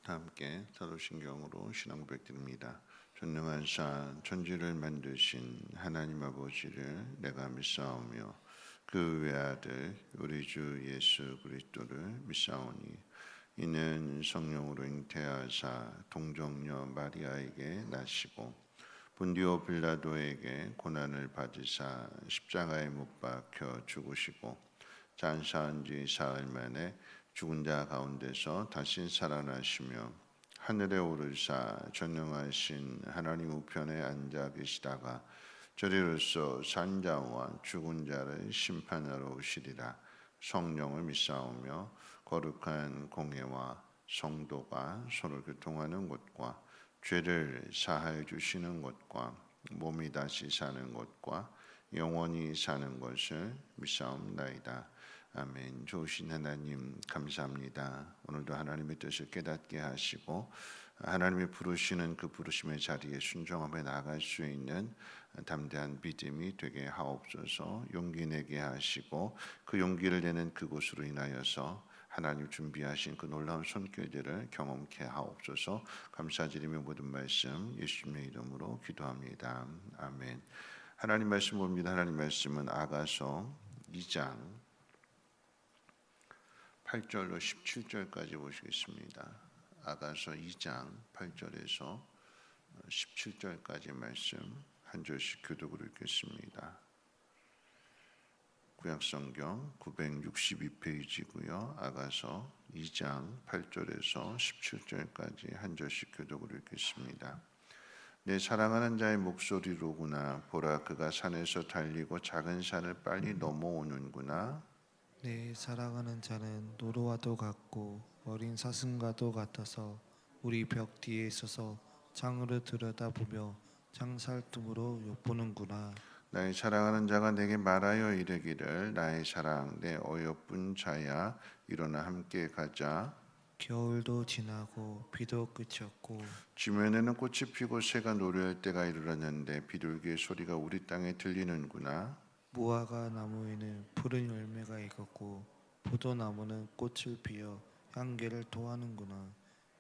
다 함께 사도신경으로 신앙 고백드립니다. 전능하사 천지를 만드신 하나님 아버지를 내가 믿사오며 그 외아들 우리 주 예수 그리스도를 믿사오니 이는 성령으로 잉태하사 동정녀 마리아에게 나시고 본디오 빌라도에게 고난을 받으사 십자가에 못 박혀 죽으시고 장사한 지 사흘 만에 죽은 자 가운데서 다시 살아나시며 하늘에 오르사 전능하신 하나님 우편에 앉아 계시다가 저리로서 산 자와 죽은 자를 심판하러 오시리라. 성령을 믿사오며 거룩한 공회와 성도가 서로 교통하는 곳과 죄를 사하여 주시는 것과 몸이 다시 사는 것과 영원히 사는 것을 믿사옵나이다. 아멘. 좋으신 하나님 감사합니다. 오늘도 하나님의 뜻을 깨닫게 하시고 하나님이 부르시는 그 부르심의 자리에 순종하며 나아갈 수 있는 담대한 믿음이 되게 하옵소서. 용기 내게 하시고 그 용기를 내는 그곳으로 인하여서 하나님 준비하신 그 놀라운 손길들을 경험케 하옵소서. 감사드리며 모든 말씀 예수님의 이름으로 기도합니다. 아멘. 하나님 말씀 봅니다. 하나님 말씀은 아가서 2장 8절로 17절까지 보시겠습니다. 아가서 2장 8절에서 17절까지 말씀 한 절씩 교독으로 읽겠습니다. 구약성경 962페이지고요. 아가서 2장 8절에서 17절까지 한 절씩 교독으로 읽겠습니다. 내 사랑하는 자의 목소리로구나. 보라, 그가 산에서 달리고 작은 산을 빨리 넘어오는구나. 내 사랑하는 자는 노루와도 같고 어린 사슴과도 같아서 우리 벽 뒤에 서서 창으로 들여다보며 창살tum으로 엿보는구나. 나의 사랑하는 자가 내게 말하여 이르기를 나의 사랑 내 어여쁜 자야 일어나 함께 가자. 겨울도 지나고 비도 그쳤고 지면에는 꽃이 피고 새가 노래할 때가 이르렀는데 비둘기의 소리가 우리 땅에 들리는구나. 무화과 나무에는 푸른 열매가 익었고 포도나무는 꽃을 피워 향기를 토하는구나.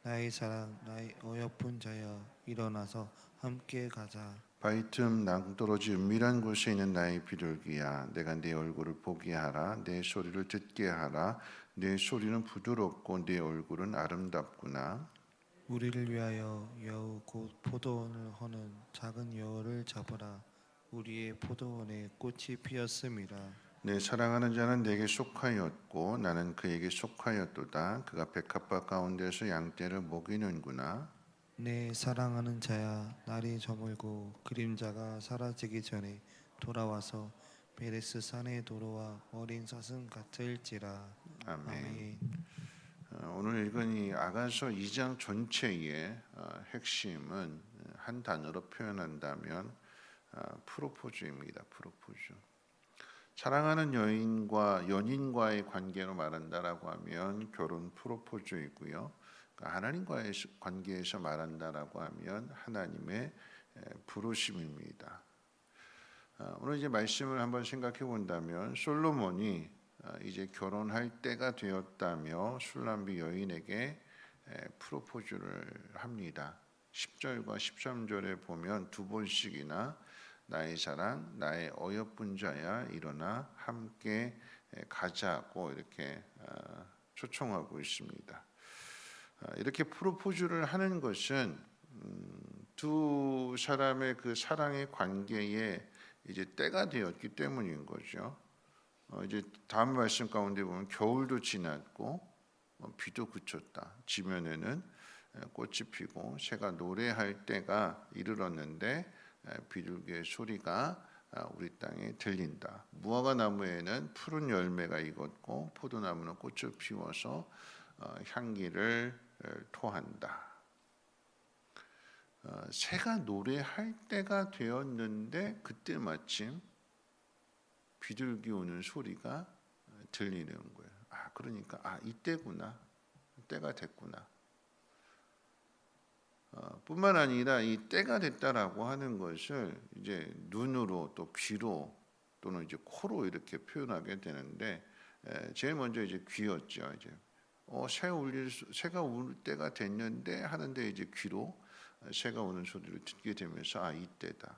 나의 사랑 나의 어여쁜 자여 일어나서 함께 가자. 바위 틈 낭떠러지 은밀한 곳에 있는 나의 비둘기야, 내가 네 얼굴을 보게 하라. 내 소리를 듣게 하라. 내 소리는 부드럽고 네 얼굴은 아름답구나. 우리를 위하여 여우 곧 포도원을 허는 작은 여우를 잡으라. 우리의 포도원에 꽃이 피었음이라. 내 사랑하는 자는 내게 속하였고 나는 그에게 속하였도다. 그가 백합화 가운데서 양떼를 먹이는구나. 내 사랑하는 자야, 날이 저물고 그림자가 사라지기 전에 돌아와서 베레스 산의 도로와 어린 사슴 같을지라. 아멘. 아멘. 오늘 읽은 이 아가서 2장 전체의 핵심은 한 단어로 표현한다면 프로포즈입니다. 프로포즈. 사랑하는 여인과 연인과의 관계로 말한다라고 하면 결혼 프로포즈이고요. 하나님과의 관계에서 말한다라고 하면 하나님의 부르심입니다. 오늘 이제 말씀을 한번 생각해 본다면 솔로몬이 이제 결혼할 때가 되었다며 술람비 여인에게 프로포즈를 합니다. 10절과 13절에 보면 두 번씩이나 나의 사랑, 나의 어여쁜 자야 일어나 함께 가자고 이렇게 초청하고 있습니다. 이렇게 프로포즈를 하는 것은 두 사람의 그 사랑의 관계에 이제 때가 되었기 때문인 거죠. 이제 다음 말씀 가운데 보면 겨울도 지났고 비도 그쳤다. 지면에는 꽃이 피고 새가 노래할 때가 이르렀는데 비둘기의 소리가 우리 땅에 들린다. 무화과 나무에는 푸른 열매가 익었고 포도나무는 꽃을 피워서 향기를 토한다. 새가 노래할 때가 되었는데 그때 마침 비둘기 우는 소리가 들리는 거예요. 그러니까 이때구나. 때가 됐구나. 뿐만 아니라 이 때가 됐다라고 하는 것을 이제 눈으로 또 귀로 또는 이제 코로 이렇게 표현하게 되는데 제일 먼저 이제 귀였죠. 이제 새가 울 때가 됐는데 하는데 이제 귀로 새가 우는 소리를 듣게 되면서 이때다.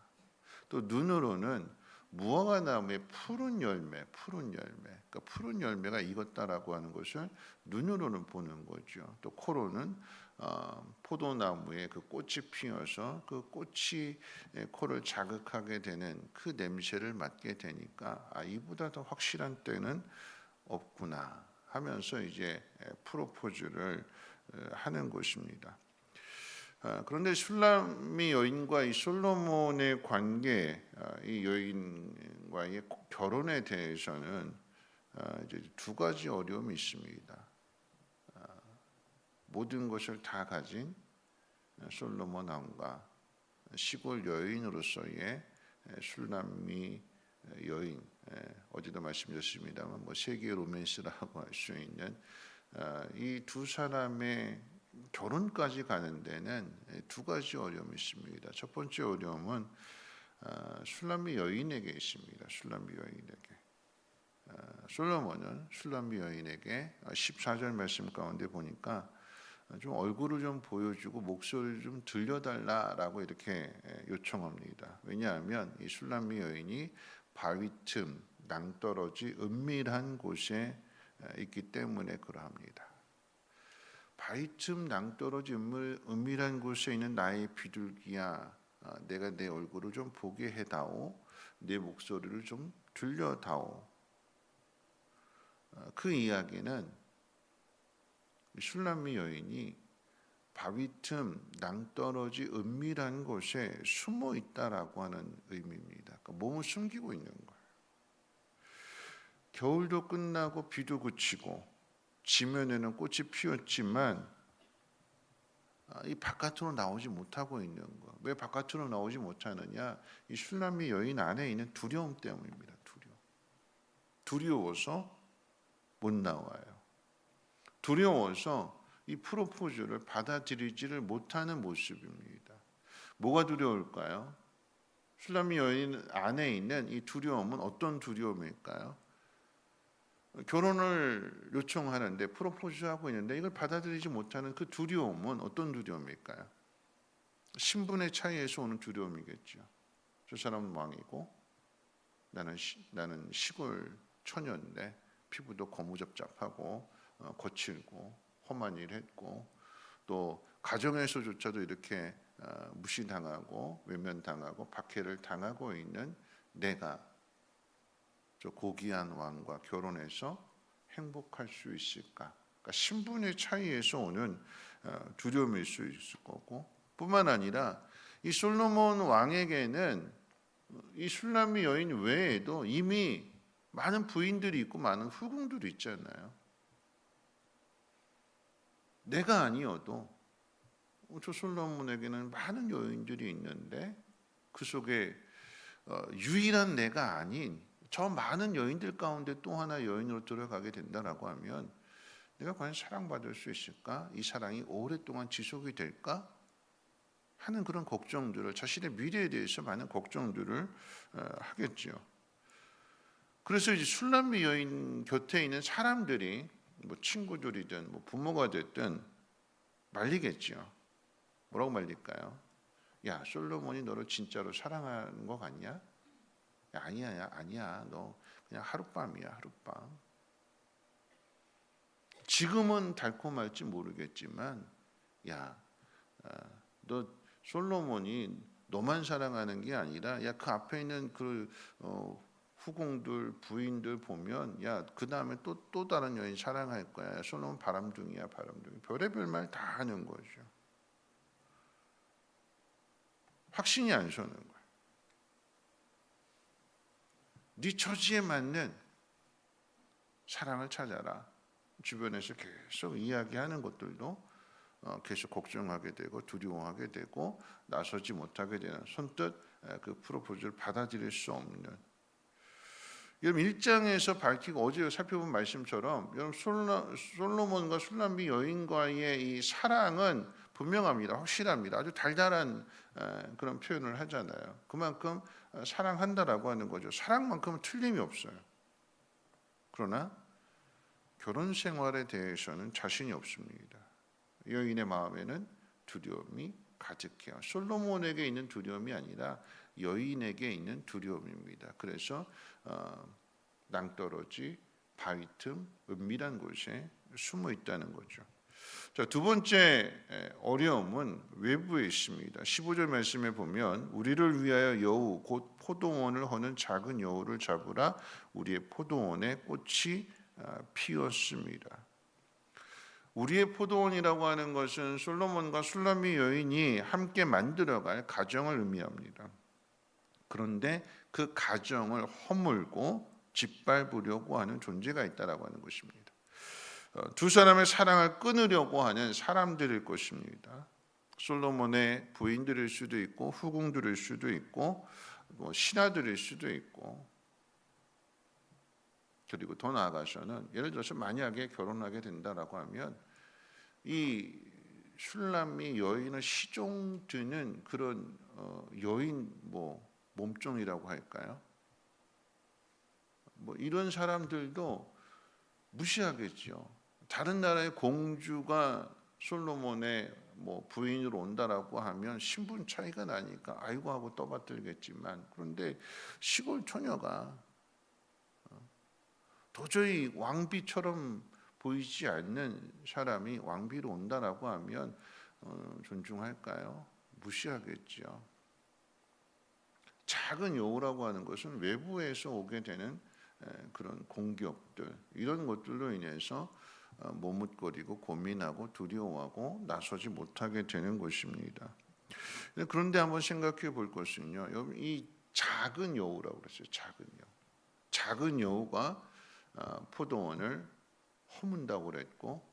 또 눈으로는 무화과 나무의 푸른 열매, 그러니까 푸른 열매가 익었다라고 하는 것을 눈으로는 보는 거죠. 또 코로는 포도나무에 그 꽃이 피어서 그 꽃이 코를 자극하게 되는 그 냄새를 맡게 되니까 이보다 더 확실한 때는 없구나 하면서 이제 프로포즈를 하는 것입니다. 그런데 슐라미 여인과 이 솔로몬의 관계, 이 여인과의 결혼에 대해서는 이제 두 가지 어려움이 있습니다. 모든 것을 다 가진 솔로몬 왕과 시골 여인으로서의 슐라미 여인, 어제도 말씀드렸습니다만 세계 로맨스라고 할 수 있는 이 두 사람의 결혼까지 가는 데는 두 가지 어려움이 있습니다. 첫 번째 어려움은 슐라미 여인에게 있습니다. 슐라미 여인에게. 솔로몬은 슐라미 여인에게 14절 말씀 가운데 보니까 좀 얼굴을 좀 보여주고 목소리를 좀 들려달라라고 이렇게 요청합니다. 왜냐하면 이 슐라미 여인이 바위 틈 낭떠러지 은밀한 곳에 있기 때문에 그러합니다. 바위 틈 낭떠러지 은밀한 곳에 있는 나의 비둘기야, 내가 내 얼굴을 좀 보게 해다오, 내 목소리를 좀 들려다오. 그 이야기는 슐라미 여인이 바위 틈 낭떠러지 은밀한 곳에 숨어 있다라고 하는 의미입니다. 그러니까 몸을 숨기고 있는 거예요. 겨울도 끝나고 비도 그치고 지면에는 꽃이 피었지만 이 바깥으로 나오지 못하고 있는 거. 왜 바깥으로 나오지 못하느냐? 이 슐라미 여인 안에 있는 두려움 때문입니다. 두려워서 못 나와요. 두려워서 이 프로포즈를 받아들이지를 못하는 모습입니다. 뭐가 두려울까요? 슐라미 여인 안에 있는 이 두려움은 어떤 두려움일까요? 결혼을 요청하는데 프로포즈하고 있는데 이걸 받아들이지 못하는 그 두려움은 어떤 두려움일까요? 신분의 차이에서 오는 두려움이겠죠. 저 사람은 왕이고 나는 시골 처녀인데 피부도 거무잡잡하고 거칠고 험한 일 했고 또 가정에서조차도 이렇게 무시당하고 외면당하고 박해를 당하고 있는 내가 저 고귀한 왕과 결혼해서 행복할 수 있을까? 그러니까 신분의 차이에서 오는 두려움일 수 있을 거고 뿐만 아니라 이 솔로몬 왕에게는 이 슐라미 여인 외에도 이미 많은 부인들이 있고 많은 후궁들이 있잖아요. 내가 아니어도 저 솔로몬에게는 많은 여인들이 있는데 그 속에 유일한 내가 아닌 저 많은 여인들 가운데 또 하나 여인으로 들어가게 된다라고 하면 내가 과연 사랑받을 수 있을까? 이 사랑이 오랫동안 지속이 될까? 하는 그런 걱정들을 자신의 미래에 대해서 많은 걱정들을 하겠죠. 그래서 이제 슐라미 여인 곁에 있는 사람들이 뭐 친구들이든 뭐 부모가 됐든 말리겠죠. 뭐라고 말릴까요? 야, 솔로몬이 너를 진짜로 사랑하는 거 같냐? 야, 아니야. 너 그냥 하룻밤이야, 하룻밤. 지금은 달콤할지 모르겠지만, 야, 너 솔로몬이 너만 사랑하는 게 아니라, 야, 그 앞에 있는 그 후궁들, 부인들 보면, 야, 그 다음에 또 다른 여인 사랑할 거야. 솔로몬 바람둥이야, 바람둥이. 별의별 말 다 하는 거죠. 확신이 안 서는 거예요. 네 처지에 맞는 사랑을 찾아라. 주변에서 계속 이야기하는 것들도 계속 걱정하게 되고 두려워하게 되고 나서지 못하게 되는 선뜻 그 프로포즈를 받아들일 수 없는 여러분 1장에서 밝히고 어제 살펴본 말씀처럼 여러분 솔로몬과 슐라미 여인과의 이 사랑은 분명합니다. 확실합니다. 아주 달달한 그런 표현을 하잖아요. 그만큼 사랑한다라고 하는 거죠. 사랑만큼은 틀림이 없어요. 그러나 결혼 생활에 대해서는 자신이 없습니다. 여인의 마음에는 두려움이 가득해요. 솔로몬에게 있는 두려움이 아니라 여인에게 있는 두려움입니다. 그래서 낭떠러지, 바위 틈, 은밀한 곳에 숨어 있다는 거죠. 자, 두 번째 어려움은 외부에 있습니다. 15절 말씀에 보면 우리를 위하여 여우 곧 포도원을 허는 작은 여우를 잡으라 우리의 포도원에 꽃이 피었습니다. 우리의 포도원이라고 하는 것은 솔로몬과 술라미 여인이 함께 만들어갈 가정을 의미합니다. 그런데 그 가정을 허물고 짓밟으려고 하는 존재가 있다라고 하는 것입니다. 두 사람의 사랑을 끊으려고 하는 사람들일 것입니다. 솔로몬의 부인들일 수도 있고 후궁들일 수도 있고 신하들일 수도 있고, 그리고 더 나아가서는 예를 들어서 만약에 결혼하게 된다라고 하면 이 술람이 여인을 시종드는 그런 여인 몸종이라고 할까요? 이런 사람들도 무시하겠죠. 다른 나라의 공주가 솔로몬의 부인으로 온다라고 하면 신분 차이가 나니까 아이고 하고 떠받들겠지만, 그런데 시골 처녀가 도저히 왕비처럼 보이지 않는 사람이 왕비로 온다라고 하면 존중할까요? 무시하겠죠. 작은 여우라고 하는 것은 외부에서 오게 되는 그런 공격들, 이런 것들로 인해서 머뭇거리고 고민하고 두려워하고 나서지 못하게 되는 것입니다. 그런데 한번 생각해 볼 것은요, 이 작은 여우라고 그랬어요. 작은 여우가 포도원을 허문다고 그랬고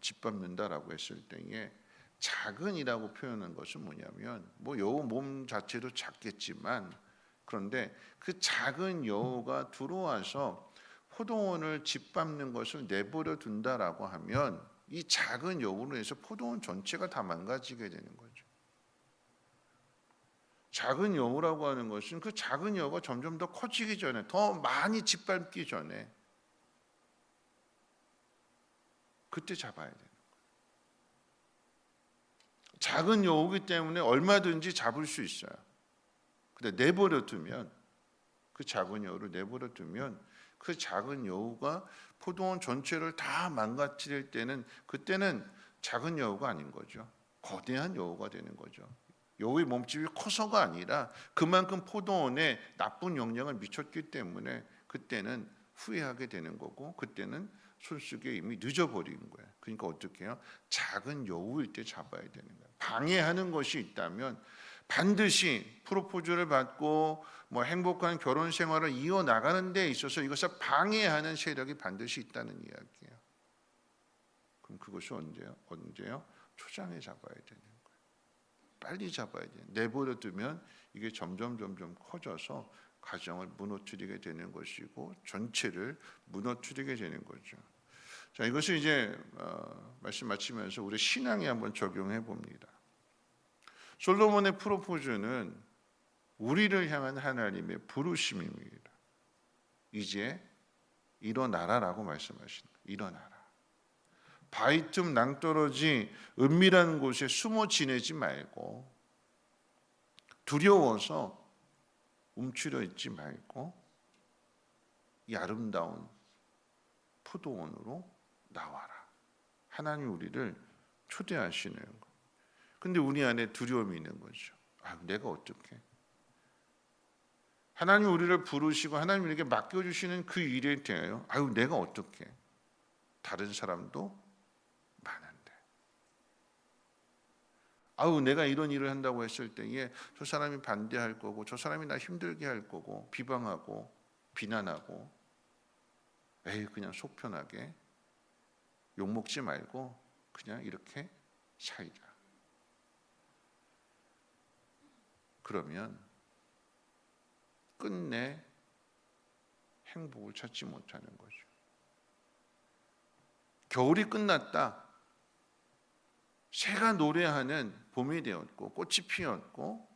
짓밟는다라고 했을 때에 작은이라고 표현한 것은 뭐냐면 여우 몸 자체도 작겠지만, 그런데 그 작은 여우가 들어와서 포도원을 짓밟는 것을 내버려 둔다라고 하면 이 작은 여우로 해서 포도원 전체가 다 망가지게 되는 거죠. 작은 여우라고 하는 것은 그 작은 여우가 점점 더 커지기 전에, 더 많이 짓밟기 전에 그때 잡아야 돼요. 작은 여우기 때문에 얼마든지 잡을 수 있어요. 근데 내버려 두면, 그 작은 여우를 내버려 두면 그 작은 여우가 포도원 전체를 다 망가뜨릴 때는, 그때는 작은 여우가 아닌 거죠. 거대한 여우가 되는 거죠. 여우의 몸집이 커서가 아니라 그만큼 포도원에 나쁜 영향을 미쳤기 때문에 그때는 후회하게 되는 거고, 그때는 손속에 이미 늦어버린 거예요. 그러니까 어떻게 해요? 작은 여우일 때 잡아야 되는 거예요. 방해하는 것이 있다면 반드시 프로포즈를 받고 행복한 결혼 생활을 이어나가는 데 있어서 이것을 방해하는 세력이 반드시 있다는 이야기예요. 그럼 그것이 언제요? 초장에 잡아야 되는 거예요. 빨리 잡아야 돼요. 내버려 두면 이게 점점 커져서 가정을 무너뜨리게 되는 것이고 전체를 무너뜨리게 되는 거죠. 자, 이것을 이제 말씀 마치면서 우리 신앙에 한번 적용해 봅니다. 솔로몬의 프로포즈는 우리를 향한 하나님의 부르심입니다. 이제 일어나라라고 말씀하십니다. 일어나라. 바위틈 낭떠러지 은밀한 곳에 숨어 지내지 말고, 두려워서 움츠려 있지 말고 이 아름다운 포도원으로 나와라. 하나님이 우리를 초대하시는 거. 근데 우리 안에 두려움이 있는 거죠. 내가 어떻게? 하나님 우리를 부르시고 하나님 우리에게 맡겨주시는 그 일에 대하여 내가 어떻게? 다른 사람도 많은데. 내가 이런 일을 한다고 했을 때에 저 사람이 반대할 거고, 저 사람이 나 힘들게 할 거고, 비방하고 비난하고, 그냥 속 편하게 욕먹지 말고 그냥 이렇게 살자. 그러면 끝내 행복을 찾지 못하는 거죠. 겨울이 끝났다. 새가 노래하는 봄이 되었고 꽃이 피었고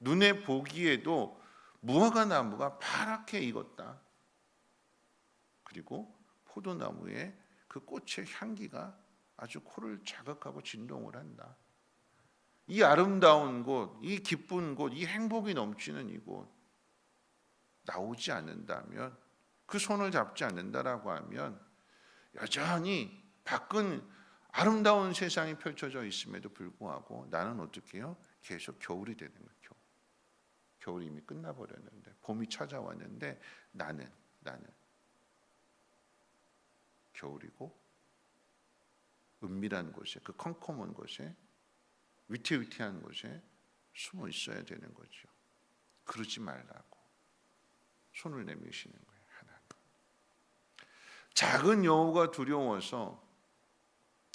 눈에 보기에도 무화과 나무가 파랗게 익었다. 그리고 포도나무에 그 꽃의 향기가 아주 코를 자극하고 진동을 한다. 이 아름다운 곳, 이 기쁜 곳, 이 행복이 넘치는 이곳 나오지 않는다면, 그 손을 잡지 않는다라고 하면 여전히 밖은 아름다운 세상이 펼쳐져 있음에도 불구하고 나는 어떻게 해요? 계속 겨울이 되는 거예요. 겨울이 이미 끝나버렸는데, 봄이 찾아왔는데 나는 겨울이고 은밀한 곳에, 그 컴컴한 곳에, 위태위태한 곳에 숨어 있어야 되는 거죠. 그러지 말라고 손을 내미시는 거예요. 하나님. 작은 여호가 두려워서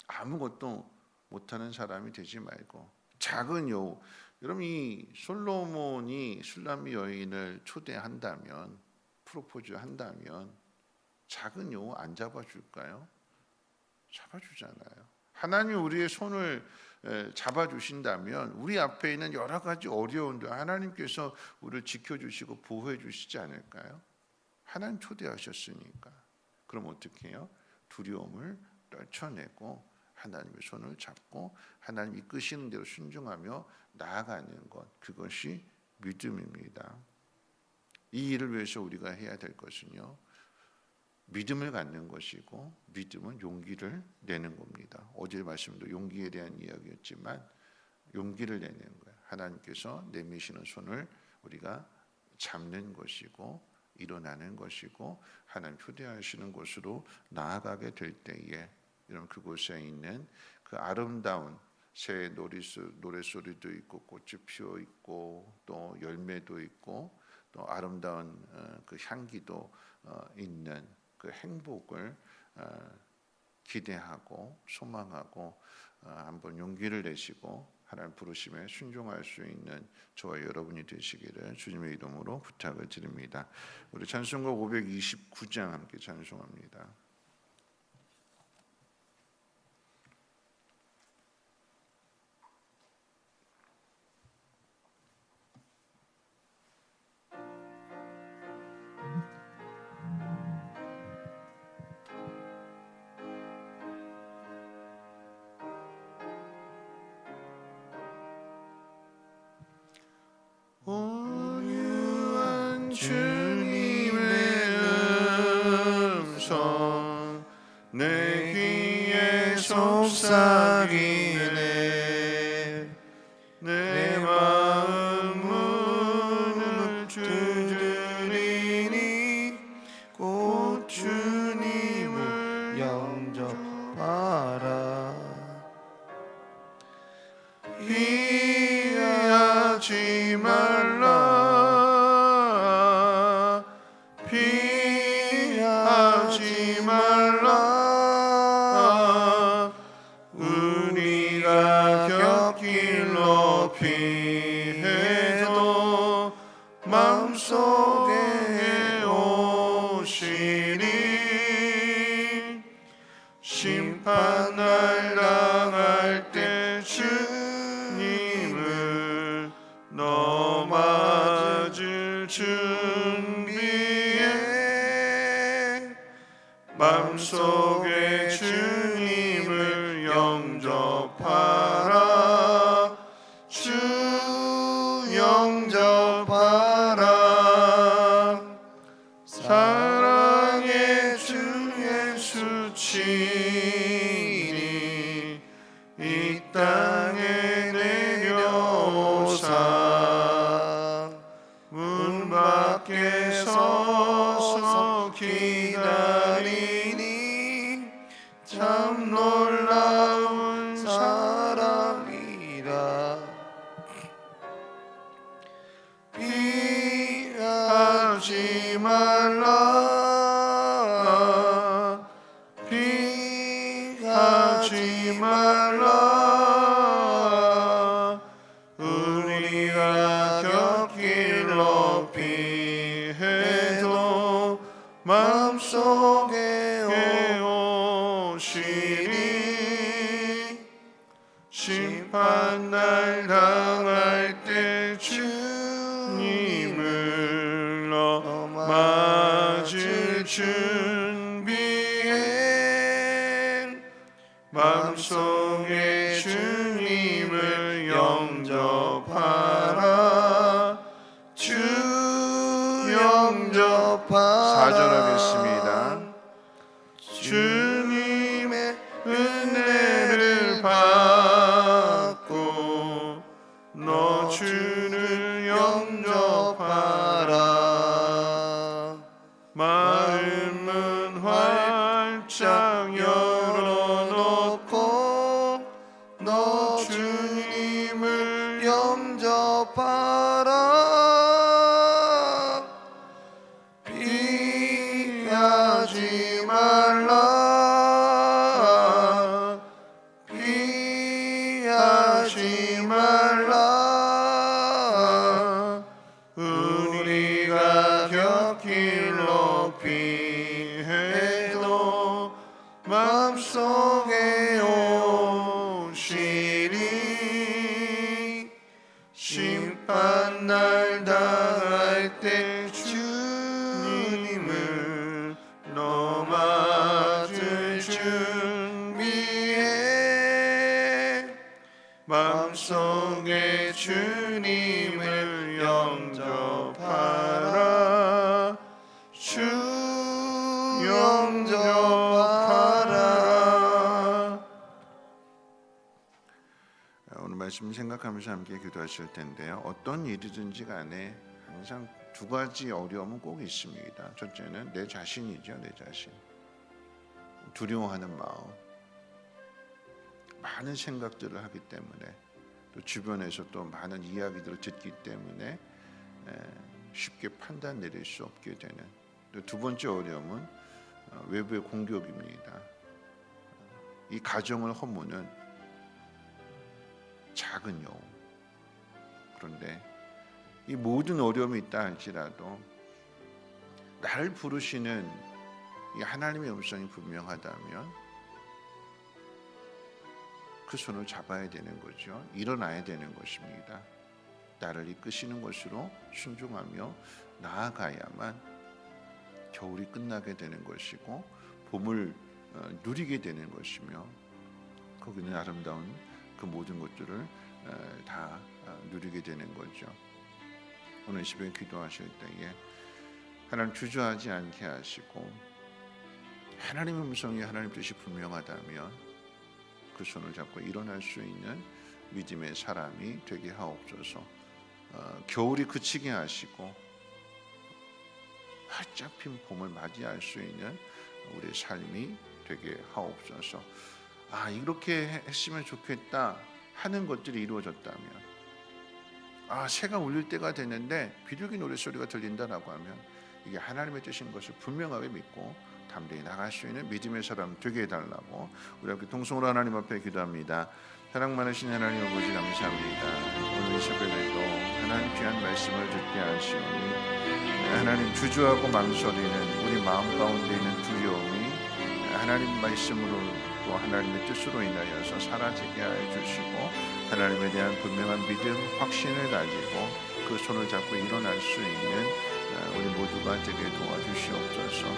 아무것도 못하는 사람이 되지 말고, 작은 여호, 여러분 이 솔로몬이 슐라미 여인을 초대한다면, 프로포즈 한다면 작은 여호 안 잡아줄까요? 잡아주잖아요. 하나님 우리의 손을 잡아주신다면 우리 앞에 있는 여러 가지 어려움도 하나님께서 우리를 지켜주시고 보호해 주시지 않을까요? 하나님 초대하셨으니까. 그럼 어떻게 해요? 두려움을 떨쳐내고 하나님의 손을 잡고 하나님 이끄시는 대로 순종하며 나아가는 것, 그것이 믿음입니다. 이 일을 위해서 우리가 해야 될 것은요, 믿음을 갖는 것이고, 믿음은 용기를 내는 겁니다. 어제 말씀도 용기에 대한 이야기였지만 용기를 내는 거예요. 하나님께서 내미시는 손을 우리가 잡는 것이고 일어나는 것이고 하나님 초대하시는 곳으로 나아가게 될 때에, 이런 그곳에 있는 그 아름다운 새 노랫소리도 있고 꽃이 피어 있고 또 열매도 있고 또 아름다운 그 향기도 있는 그 행복을 기대하고 소망하고 한번 용기를 내시고 하나님 부르심에 순종할 수 있는 저와 여러분이 되시기를 주님의 이름으로 부탁을 드립니다. 우리 찬송가 529장 함께 찬송합니다. 온유한 주님의 음성 내 귀에 속삭이네. 내 마음 문을 두드리니 곧 주님을 영접하라. 피하지 말라, 피하지 말라. 우리가 곁길로 피해도 마음속에 오시니, 심판날 당할 때 주님을 너 맞을 준비해. 마음속에 주님을 영접하라. 주 영접하라. 사랑의 주 예수 친히 이 땅에 내려오사 문 밖에 서서 기다리니 참 놀라운 사랑이라. 피하지 말라, 피하지 말라. 우리가 곁길로 피해도 마음속에 오시니, 심판날 당할 때 주님을 너 맞을 준비해. 영접하라. 피하지 말라. 피하지 말라. 우리가 곁길 높이 해도 마음속에 오시리. 심판날 당할 때 주님을 너 맞을 준비해. 마음속에 주님을 영접하라. 주 영접하라. 오늘 말씀 생각하면서 함께 기도하실 텐데요. 어떤 일이든지 간에 항상 두 가지 어려움은 꼭 있습니다. 첫째는 내 자신이죠. 내 자신. 두려워하는 마음. 많은 생각들을 하기 때문에, 또 주변에서 또 많은 이야기들을 듣기 때문에 쉽게 판단 내릴 수 없게 되는. 또 두 번째 어려움은 외부의 공격입니다. 이 가정을 허무는 작은 여움. 그런데 이 모든 어려움이 있다 할지라도 나를 부르시는 이 하나님의 음성이 분명하다면 그 손을 잡아야 되는 거죠. 일어나야 되는 것입니다. 나를 이끄시는 것으로 순종하며 나아가야만 겨울이 끝나게 되는 것이고 봄을 누리게 되는 것이며, 거기는 아름다운 그 모든 것들을 다 누리게 되는 거죠. 오늘 집에 기도하실 때에 하나님 주저하지 않게 하시고, 하나님의 음성이 하나님 뜻이 분명하다면 그 손을 잡고 일어날 수 있는 믿음의 사람이 되게 하옵소서. 겨울이 그치게 하시고 활짝 핀 봄을 맞이할 수 있는 우리의 삶이 되게 하옵소서. 이렇게 했으면 좋겠다 하는 것들이 이루어졌다면, 새가 울릴 때가 됐는데 비둘기 노랫소리가 들린다라고 하면 이게 하나님의 뜻인 것을 분명하게 믿고 담대히 나갈 수 있는 믿음의 사람 되게 해달라고 우리 함께 통성으로 하나님 앞에 기도합니다. 사랑 많으신 하나님 아버지 감사합니다. 오늘 이 새벽에도 하나님 귀한 말씀을 듣게 하시오니 하나님 주저하고 망설이는 우리 마음 가운데 있는 두려움이 하나님 말씀으로 또 하나님의 뜻으로 인하여서 사라지게 하여 주시고, 하나님에 대한 분명한 믿음, 확신을 가지고 그 손을 잡고 일어날 수 있는 우리 모두가 되게 도와주시옵소서.